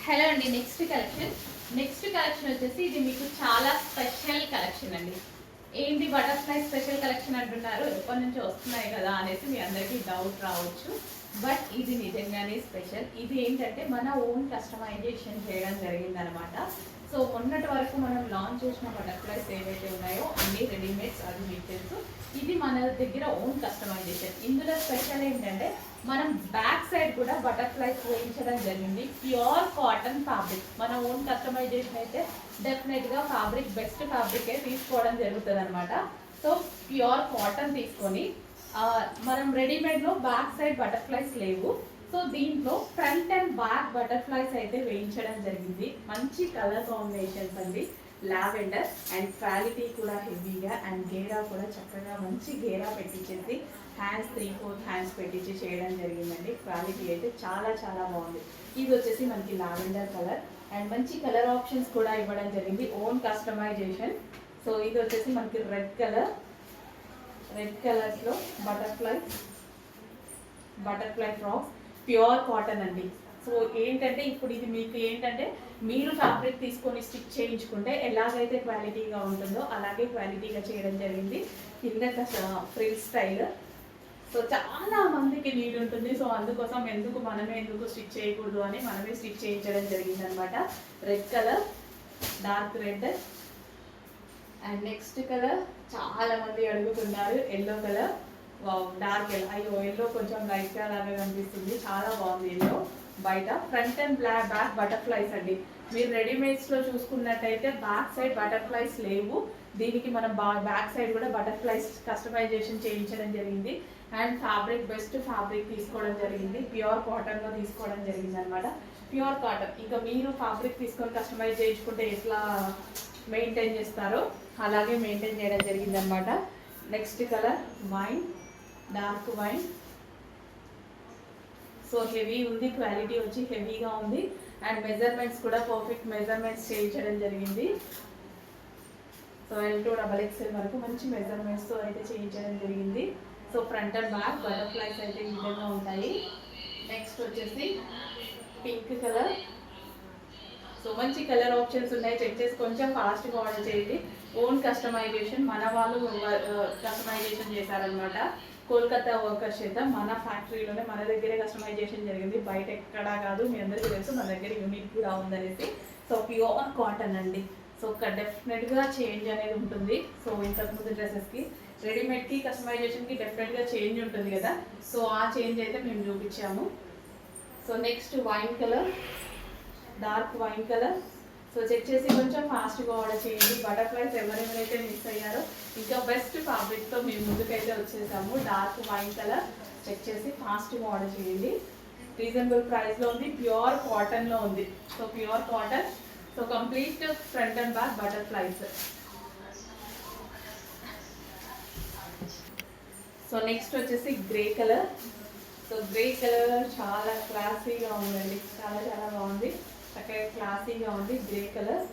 Hello అండి. Next collection వచ్చేసి ఇది మీకు చాలా స్పెషల్ కలెక్షన్ అండి. ఏంటి బటర్ఫ్లై స్పెషల్ కలెక్షన్ అంటున్నారు, ఎప్పటి నుంచి వస్తున్నాయి కదా అనేసి మీ అందరికీ డౌట్ రావచ్చు. బట్ ఇది నిజంగానే స్పెషల్. ఇది ఏంటంటే మన ఓన్ కస్టమైజేషన్ చేయడం జరిగిందనమాట. సో మొన్నటి వరకు మనం లాంచ్ చేసిన బటర్ఫ్లైస్ ఏవైతే ఉన్నాయో అన్ని రెడీమేడ్స్, అది మీకు తెలుసు. ఇది మన దగ్గర ఓన్ కస్టమైజేషన్. ఇందులో స్పెషల్ ఏంటంటే మనం బ్యాక్ సైడ్ కూడా బటర్ఫ్లైస్ వేయించడం జరిగింది. ప్యూర్ కాటన్ ఫ్యాబ్రిక్, మన ఓన్ కస్టమైజేషన్ అయితే డెఫినెట్గా ఫ్యాబ్రిక్ బెస్ట్ ఫ్యాబ్రికే తీసుకోవడం జరుగుతుంది అనమాట. సో ప్యూర్ కాటన్ తీసుకొని మనం రెడీమేడ్లో బ్యాక్ సైడ్ బటర్ఫ్లైస్ లేవు. సో దీంట్లో ఫ్రంట్ అండ్ బ్యాక్ బటర్ఫ్లైస్ అయితే వేయించడం జరిగింది. మంచి కలర్ కాంబినేషన్స్ అండి. లావెండర్ అండ్ క్వాలిటీ కూడా హెవీగా, అండ్ గేరా కూడా చక్కగా మంచి గేరా పెట్టించేసి హ్యాండ్స్ 3/4 హ్యాండ్స్ పెట్టించి చేయడం జరిగిందండి. క్వాలిటీ అయితే చాలా చాలా బాగుంది. ఇది వచ్చేసి మనకి లావెండర్ కలర్ అండ్ మంచి కలర్ ఆప్షన్స్ కూడా ఇవ్వడం జరిగింది, ఓన్ కస్టమైజేషన్. సో ఇది వచ్చేసి మనకి రెడ్ కలర్స్లో బటర్ఫ్లై ఫ్రాక్స్, ప్యూర్ కాటన్ అండి. సో ఏంటంటే ఇప్పుడు ఇది మీకు ఏంటంటే మీరు ఫ్యాబ్రిక్ తీసుకొని స్టిచ్ చేయించుకుంటే ఎలాగైతే క్వాలిటీగా ఉంటుందో అలాగే క్వాలిటీగా చేయడం జరిగింది. కింద ఫ్రిల్ స్టైల్. సో చాలా మందికి నీడ్ ఉంటుంది. సో అందుకోసం మనమే ఎందుకు స్టిచ్ చేయకూడదు అని మనమే స్టిచ్ చేయించడం జరిగింది అనమాట. Red colour, dark red and next colour చాలా మంది అడుగుతున్నారు ఎల్లో కలర్. డార్క్ ఎల్లో, అయ్యో ఎల్లో కొంచెం లైట్గా లాగా కనిపిస్తుంది, చాలా బాగుంది ఎల్లో. బయట ఫ్రంట్ అండ్ బ్యాక్ బటర్ఫ్లైస్ అండి. మీరు రెడీమేడ్స్లో చూసుకున్నట్టయితే బ్యాక్ సైడ్ బటర్ఫ్లైస్ లేవు. దీనికి మనం బ్యాక్ సైడ్ కూడా బటర్ఫ్లైస్ కస్టమైజేషన్ చేయించడం జరిగింది. అండ్ ఫ్యాబ్రిక్ బెస్ట్ ఫ్యాబ్రిక్ తీసుకోవడం జరిగింది, ప్యూర్ కాటన్లో తీసుకోవడం జరిగింది అనమాట. ప్యూర్ కాటన్, ఇంకా మీరు ఫ్యాబ్రిక్ తీసుకొని కస్టమైజ్ చేయించుకుంటే ఎట్లా మెయింటైన్ చేస్తారో అలాగే మెయింటైన్ చేయడం జరిగింది అనమాట. Next colour wine, dark wine. So heavy ఉంది, క్వాలిటీ వచ్చి హెవీగా ఉంది అండ్ మెజర్మెంట్స్ కూడా పర్ఫెక్ట్ మెజర్మెంట్స్ చేయించడం జరిగింది. సో L2XXL వరకు మంచి మెజర్మెంట్స్తో అయితే చేయించడం జరిగింది. So front and back butterflies అయితే ఈ విధంగా ఉంటాయి. నెక్స్ట్ వచ్చేసి పింక్ కలర్. సో మంచి కలర్ ఆప్షన్స్ ఉన్నాయి, చెక్ చేసి కొంచెం ఫాస్ట్గా ఆర్డర్ చేయండి. ఓన్ కస్టమైజేషన్, మన వాళ్ళు కస్టమైజేషన్ చేశారనమాట. కోల్కతా వర్కర్స్ చేత మన ఫ్యాక్టరీలోనే మన దగ్గరే కస్టమైజేషన్ జరిగింది, బయట ఎక్కడా కాదు. మీ అందరికీ తెలుసు మన దగ్గర యూనిక్ కూడా ఉందనేసి. సో ప్యూర్ కాటన్ అండి. సో డెఫినెట్గా చేంజ్ అనేది ఉంటుంది. సో ఇంతకుముందు డ్రెస్సెస్కి రెడీమేడ్కి కస్టమైజేషన్కి డెఫినెట్గా చేంజ్ ఉంటుంది కదా. సో ఆ చేంజ్ అయితే మేము చూపించాము. So next wine colour, dark wine colour. So చెక్ చేసి కొంచెం ఫాస్ట్గా ఆర్డర్ చేయండి. బటర్ఫ్లైస్ ఎవరెవరైతే మిస్ అయ్యారో ఇంకా బెస్ట్ ఫ్యాబ్రిక్తో మేము ముందుకైతే వచ్చేసాము. డార్క్ వైన్ కలర్ చెక్ చేసి ఫాస్ట్గా ఆర్డర్ చేయండి. రీజనబుల్ ప్రైస్లో ఉంది, ప్యూర్ కాటన్లో ఉంది. So pure cotton. So complete front and back butterflies. So next వచ్చేసి grey colour. So grey colour చాలా క్లాసీగా ఉందండి, చాలా చాలా బాగుంది, చక్కగా క్లాసీగా ఉంది గ్రే కలర్.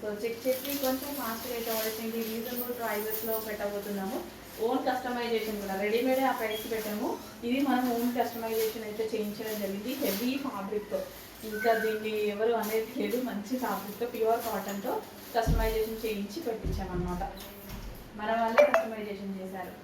సో చెక్ చేసి కొంచెం ఫాస్ట్గా అయితే ఆర్డర్ చేయండి. రీజనబుల్ ప్రైజెస్లో పెట్టబోతున్నాము. ఓన్ కస్టమైజేషన్ కూడా, రెడీమేడే ఆ ప్రైస్కి పెట్టాము. ఇది మనం ఓన్ కస్టమైజేషన్ అయితే చేయించడం జరిగింది, హెవీ ఫ్యాబ్రిక్తో. ఇంకా దీన్ని ఎవరు అనేది లేదు, మంచి ఫ్యాబ్రిక్తో ప్యూర్ కాటన్తో కస్టమైజేషన్ చేయించి పెట్టించామన్నమాట. మన వాళ్ళే కస్టమైజేషన్ చేశారు.